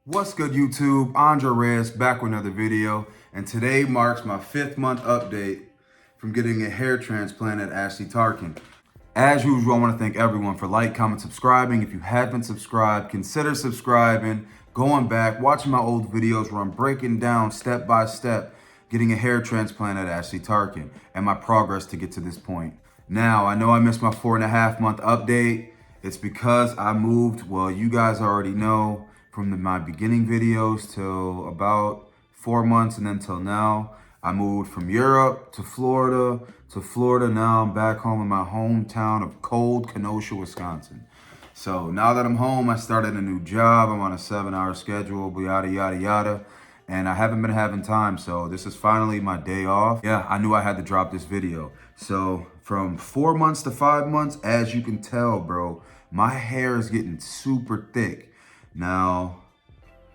What's good, YouTube? Andre Reyes back with another video, and today marks my 5th month update from getting a hair transplant at Asli Tarcan. As usual, I want to thank everyone for like, comment, subscribing. If you haven't subscribed, consider subscribing, going back, watching my old videos where I'm breaking down step by step getting a hair transplant at Asli Tarcan and my progress to get to this point. Now, I know I missed my 4.5 month update. It's because I moved, well, you guys already know, from my beginning videos till about 4 months and then till now. I moved from Europe to Florida. Now I'm back home in my hometown of cold Kenosha, Wisconsin. So now that I'm home, I started a new job. I'm on a 7-hour schedule, yada, yada, yada. And I haven't been having time, so this is finally my day off. Yeah, I knew I had to drop this video. So from 4 months to 5 months, as you can tell, bro, my hair is getting super thick. Now,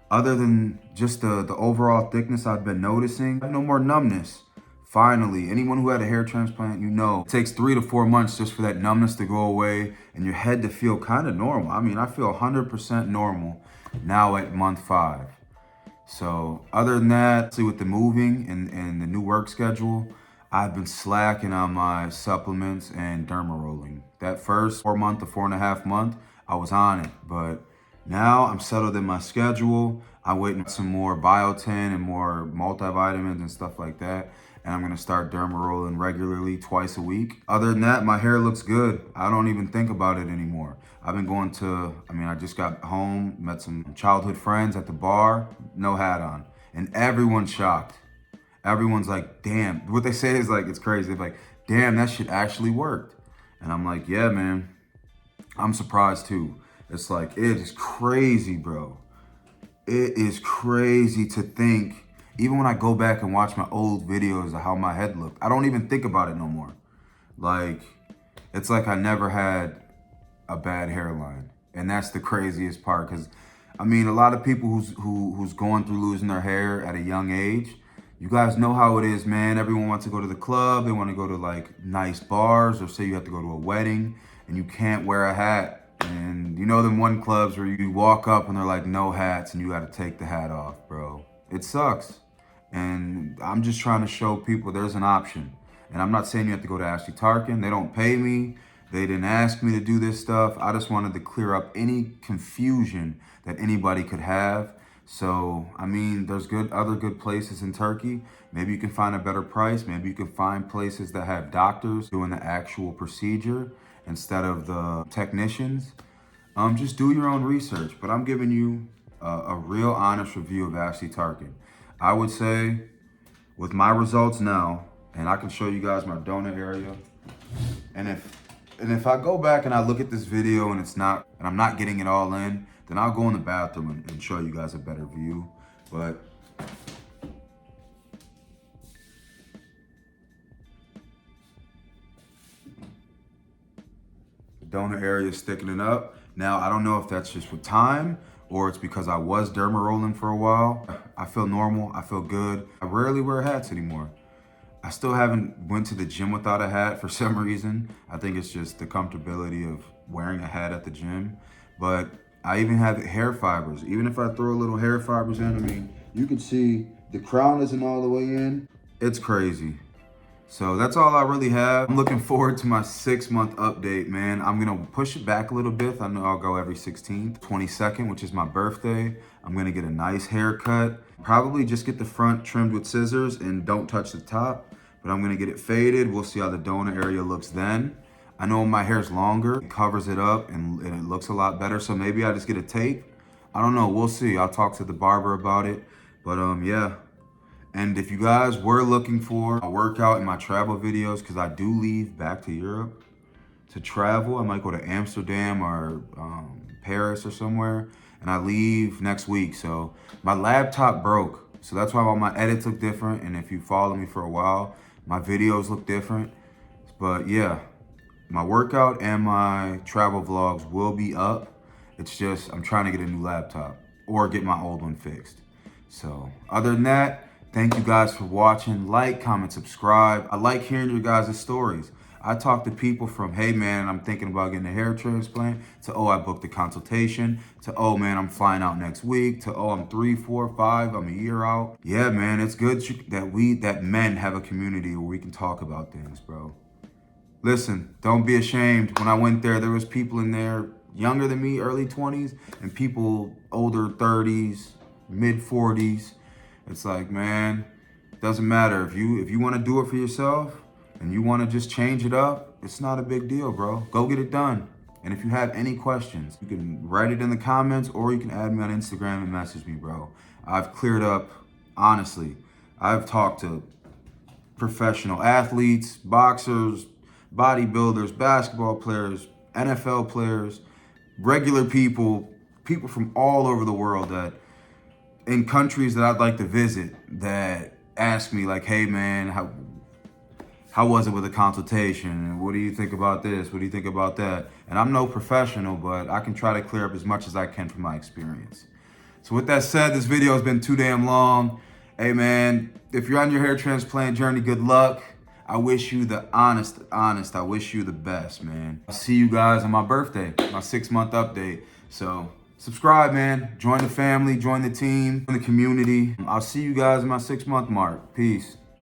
other than just the overall thickness I've been noticing, I have no more numbness. Finally, anyone who had a hair transplant, you know, it takes 3 to 4 months just for that numbness to go away and your head to feel kind of normal. I mean, I feel 100% normal now at month 5. So other than that, see, with the moving and the new work schedule, I've been slacking on my supplements and derma rolling. That first 4 month to 4.5 month, I was on it, but now I'm settled in my schedule. I'm waiting for some more biotin and more multivitamins and stuff like that. And I'm gonna start derma rolling regularly twice a week. Other than that, my hair looks good. I don't even think about it anymore. I've been going to, I just got home, met some childhood friends at the bar, no hat on. And everyone's shocked. Everyone's like, damn. What they say is like, it's crazy. They're like, damn, that shit actually worked. And I'm like, yeah, man, I'm surprised too. It's like, it is crazy, bro. It is crazy to think, even when I go back and watch my old videos of how my head looked, I don't even think about it no more. Like, it's like I never had a bad hairline. And that's the craziest part, because a lot of people who's going through losing their hair at a young age, you guys know how it is, man. Everyone wants to go to the club. They want to go to like nice bars, or say you have to go to a wedding and you can't wear a hat. And you know them one clubs where you walk up and they're like, no hats, and you got to take the hat off, bro. It sucks. And I'm just trying to show people there's an option. And I'm not saying you have to go to Asli Tarcan. They don't pay me. They didn't ask me to do this stuff. I just wanted to clear up any confusion that anybody could have. So, there's other good places in Turkey. Maybe you can find a better price. Maybe you can find places that have doctors doing the actual procedure instead of the technicians. Just do your own research. But I'm giving you a real honest review of Asli Tarcan. I would say with my results now, and I can show you guys my donor area. And if I go back and I look at this video and I'm not getting it all in, then I'll go in the bathroom and show you guys a better view. But the donor area is thickening up. Now, I don't know if that's just with time or it's because I was derma rolling for a while. I feel normal, I feel good. I rarely wear hats anymore. I still haven't went to the gym without a hat for some reason. I think it's just the comfortability of wearing a hat at the gym. But I even have hair fibers. Even if I throw a little hair fibers in, you can see the crown isn't all the way in. It's crazy. So that's all I really have. I'm looking forward to my 6 month update, man. I'm gonna push it back a little bit. I know I'll go every 16th, 22nd, which is my birthday. I'm gonna get a nice haircut. Probably just get the front trimmed with scissors and don't touch the top. But I'm gonna get it faded. We'll see how the donor area looks then. I know my hair's longer, it covers it up and it looks a lot better. So maybe I just get a tape. I don't know, we'll see. I'll talk to the barber about it. But yeah. And if you guys were looking for a workout in my travel videos, because I do leave back to Europe to travel. I might go to Amsterdam or Paris or somewhere. And I leave next week. So my laptop broke. So that's why all my edits look different. And if you follow me for a while, my videos look different. But yeah, my workout and my travel vlogs will be up. It's just, I'm trying to get a new laptop or get my old one fixed. So other than that, thank you guys for watching. Like, comment, subscribe. I like hearing your guys' stories. I talk to people from, hey man, I'm thinking about getting a hair transplant, to, oh, I booked a consultation, to, oh man, I'm flying out next week, to, oh, I'm 3, 4, 5, I'm a year out. Yeah, man, it's good that men have a community where we can talk about things, bro. Listen, don't be ashamed. When I went there was people in there younger than me, early 20s, and people older 30s, mid 40s. It's like, man, doesn't matter. If you want to do it for yourself and you want to just change it up, it's not a big deal, bro. Go get it done. And if you have any questions, you can write it in the comments or you can add me on Instagram and message me, bro. I've cleared up, honestly. I've talked to professional athletes, boxers, bodybuilders, basketball players, NFL players, regular people, people from all over the world that in countries that I'd like to visit that ask me like, hey man, how was it with the consultation? And what do you think about this? What do you think about that? And I'm no professional, but I can try to clear up as much as I can from my experience. So with that said, this video has been too damn long. Hey man, if you're on your hair transplant journey, good luck. I wish you the honest, I wish you the best, man. I'll see you guys on my birthday, my 6-month update. So subscribe, man. Join the family, join the team, join the community. I'll see you guys in my 6-month mark. Peace.